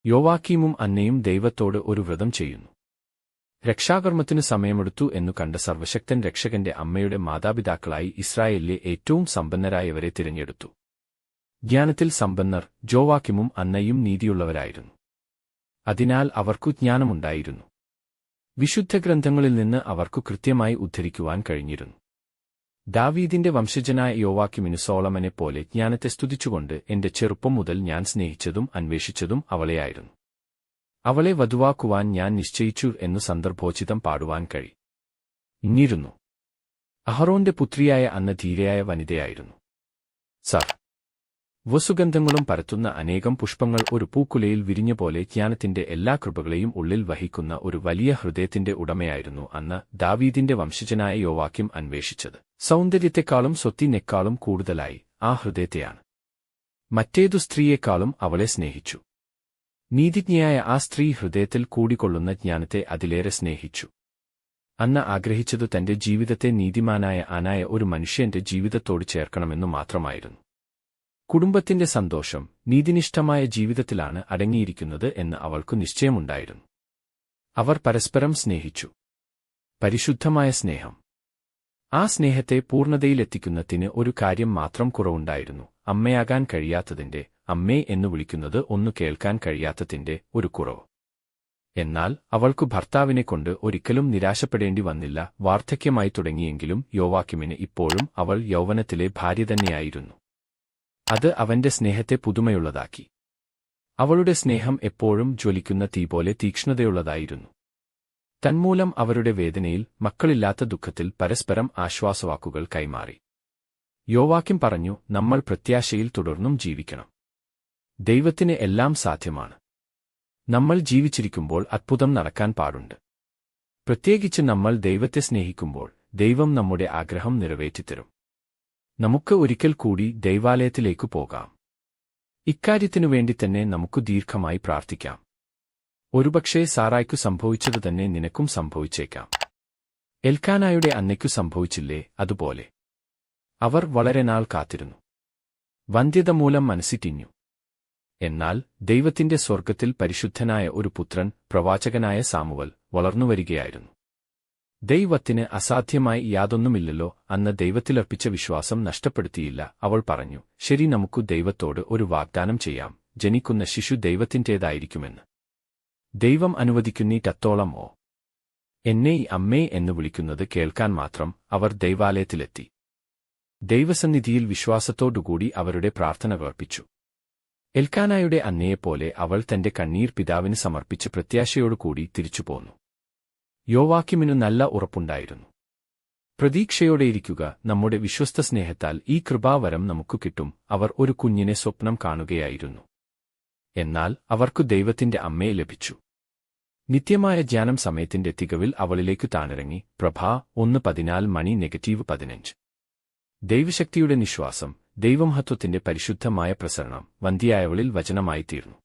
യോവാക്കീമും അന്നയും ദൈവത്തോട് ഒരു വ്രതം ചെയ്യുന്നു. രക്ഷാകർമ്മത്തിനു സമയമെടുത്തു എന്നു കണ്ട സർവശക്തൻ രക്ഷകന്റെ അമ്മയുടെ മാതാപിതാക്കളായി ഇസ്രായേലിലെ ഏറ്റവും സമ്പന്നരായവരെ തിരഞ്ഞെടുത്തു. ജ്ഞാനത്തിൽ സമ്പന്നർ യോവാക്കീമും അന്നയും നീതിയുള്ളവരായിരുന്നു. അതിനാൽ അവർക്കു ജ്ഞാനമുണ്ടായിരുന്നു. വിശുദ്ധഗ്രന്ഥങ്ങളിൽ നിന്ന് അവർക്കു കൃത്യമായി ഉദ്ധരിക്കുവാൻ കഴിഞ്ഞിരുന്നു. ദാവീദിന്റെ വംശജനായ യോവാക്കീമിനു സോളമനെപ്പോലെ ജ്ഞാനത്തെ സ്തുതിച്ചുകൊണ്ട് എന്റെ ചെറുപ്പം മുതൽ ഞാൻ സ്നേഹിച്ചതും അന്വേഷിച്ചതും അവളെയായിരുന്നു. അവളെ വധുവാക്കുവാൻ ഞാൻ നിശ്ചയിച്ചു എന്നു സന്ദർഭോചിതം പാടുവാൻ കഴിഞ്ഞിരുന്നു. അഹറോന്റെ പുത്രിയായ അന്ന ധീരയായ വനിതയായിരുന്നു. സർ വസുഗന്ധങ്ങളും പരത്തുന്ന അനേകം പുഷ്പങ്ങൾ ഒരു പൂക്കുലയിൽ വിരിഞ്ഞപോലെ ജ്ഞാനത്തിന്റെ എല്ലാ കൃപകളെയും ഉള്ളിൽ വഹിക്കുന്ന ഒരു വലിയ ഹൃദയത്തിന്റെ ഉടമയായിരുന്നു അന്ന് ദാവീദിന്റെ വംശജനായ യോവാക്കീം അന്വേഷിച്ചത്. സൗന്ദര്യത്തെക്കാളും സ്വത്തിനേക്കാളും കൂടുതലായി ആ ഹൃദയത്തെയാണ്. മറ്റേതു സ്ത്രീയെക്കാളും അവളെ സ്നേഹിച്ചു. നീതിജ്ഞയായ ആ സ്ത്രീ ഹൃദയത്തിൽ കൂടിക്കൊള്ളുന്ന ജ്ഞാനത്തെ അതിലേറെ സ്നേഹിച്ചു. അന്ന ആഗ്രഹിച്ചതു തന്റെ ജീവിതത്തെ നീതിമാനായ ആനായ ഒരു മനുഷ്യന്റെ ജീവിതത്തോട് ചേർക്കണമെന്നു മാത്രമായിരുന്നു. കുടുംബത്തിന്റെ സന്തോഷം നീതിനിഷ്ഠമായ ജീവിതത്തിലാണ് അടങ്ങിയിരിക്കുന്നത് എന്ന് അവൾക്കു നിശ്ചയമുണ്ടായിരുന്നു. അവർ പരസ്പരം സ്നേഹിച്ചു. പരിശുദ്ധമായ സ്നേഹം. ആ സ്നേഹത്തെ പൂർണ്ണതയിലെത്തിക്കുന്നതിന് ഒരു കാര്യം മാത്രം കുറവുണ്ടായിരുന്നു. അമ്മയാകാൻ കഴിയാത്തതിന്റെ, അമ്മേ എന്നു വിളിക്കുന്നത് ഒന്നു കേൾക്കാൻ കഴിയാത്തതിന്റെ ഒരു കുറവ്. എന്നാൽ അവൾക്കു ഭർത്താവിനെക്കൊണ്ട് ഒരിക്കലും നിരാശപ്പെടേണ്ടി വന്നില്ല. വാർദ്ധക്യമായി തുടങ്ങിയെങ്കിലും യോവാക്കീമിന് ഇപ്പോഴും അവൾ യൗവനത്തിലെ ഭാര്യ തന്നെയായിരുന്നു. അത് അവന്റെ സ്നേഹത്തെ പുതുമയുള്ളതാക്കി. അവളുടെ സ്നേഹം എപ്പോഴും ജ്വലിക്കുന്ന തീ പോലെ തീക്ഷ്ണതയുള്ളതായിരുന്നു. തന്മൂലം അവരുടെ വേദനയിൽ, മക്കളില്ലാത്ത ദുഃഖത്തിൽ പരസ്പരം ആശ്വാസവാക്കുകൾ കൈമാറി. യോവാക്കീം പറഞ്ഞു, നമ്മൾ പ്രത്യാശയിൽ തുടർന്നും ജീവിക്കണം. ദൈവത്തിന് എല്ലാം സാധ്യമാണ്. നമ്മൾ ജീവിച്ചിരിക്കുമ്പോൾ അത്ഭുതം നടക്കാൻ പാടുണ്ട്. പ്രത്യേകിച്ച് നമ്മൾ ദൈവത്തെ സ്നേഹിക്കുമ്പോൾ ദൈവം നമ്മുടെ ആഗ്രഹം നിറവേറ്റിത്തരും. നമുക്ക് ഒരിക്കൽ കൂടി ദൈവാലയത്തിലേക്കു പോകാം. ഇക്കാര്യത്തിനുവേണ്ടി തന്നെ നമുക്ക് ദീർഘമായി പ്രാർത്ഥിക്കാം. ഒരുപക്ഷേ സാറായ്ക്കു സംഭവിച്ചതു തന്നെ നിനക്കും സംഭവിച്ചേക്കാം. എൽക്കാനായുടെ അന്നയ്ക്കു സംഭവിച്ചില്ലേ അതുപോലെ. അവർ വളരെ നാൾ കാത്തിരുന്നു. വന്ധ്യത മൂലം മനസ്സിറ്റിഞ്ഞു. എന്നാൽ ദൈവത്തിന്റെ സ്വർഗ്ഗത്തിൽ പരിശുദ്ധനായ ഒരു പുത്രൻ, പ്രവാചകനായ സാമുവൽ, വളർന്നുവരികയായിരുന്നു. ദൈവത്തിന് അസാധ്യമായി യാതൊന്നുമില്ലല്ലോ. അന്ന് ദൈവത്തിലർപ്പിച്ച വിശ്വാസം നഷ്ടപ്പെടുത്തിയില്ല. അവൾ പറഞ്ഞു, ശരി, നമുക്ക് ദൈവത്തോട് ഒരു വാഗ്ദാനം ചെയ്യാം. ജനിക്കുന്ന ശിശു ദൈവത്തിന്റേതായിരിക്കുമെന്ന്. ദൈവം അനുവദിക്കുന്നീറ്റത്തോളം എന്നെ അമ്മേ എന്ന് വിളിക്കുന്നത് കേൾക്കാൻ മാത്രം അവർ ദൈവാലയത്തിലെത്തി. ദൈവസന്നിധിയിൽ വിശ്വാസത്തോടുകൂടി അവരുടെ പ്രാർത്ഥനകളർപ്പിച്ചു. എൽക്കാനായുടെ അന്നയെപ്പോലെ അവൾ തന്റെ കണ്ണീർ പിതാവിന് സമർപ്പിച്ച് പ്രത്യാശയോടുകൂടി തിരിച്ചുപോന്നു. യോവാക്കീമിനു നല്ല ഉറപ്പുണ്ടായിരുന്നു. പ്രതീക്ഷയോടെയിരിക്കുക, നമ്മുടെ വിശ്വസ്ത സ്നേഹത്താൽ ഈ കൃപാവരം നമുക്കു കിട്ടും. അവർ ഒരു കുഞ്ഞിനെ സ്വപ്നം കാണുകയായിരുന്നു. എന്നാൽ അവർക്കു ദൈവത്തിന്റെ അമ്മയെ ലഭിച്ചു. നിത്യമായ ജ്ഞാനം സമയത്തിന്റെ തികവിൽ അവളിലേക്കു താണിറങ്ങി. പ്രഭാ 1:14-15. ദൈവശക്തിയുടെ നിശ്വാസം, ദൈവമഹത്വത്തിന്റെ പരിശുദ്ധമായ പ്രസരണം വന്ധ്യയായവളിൽ വചനമായിത്തീർന്നു.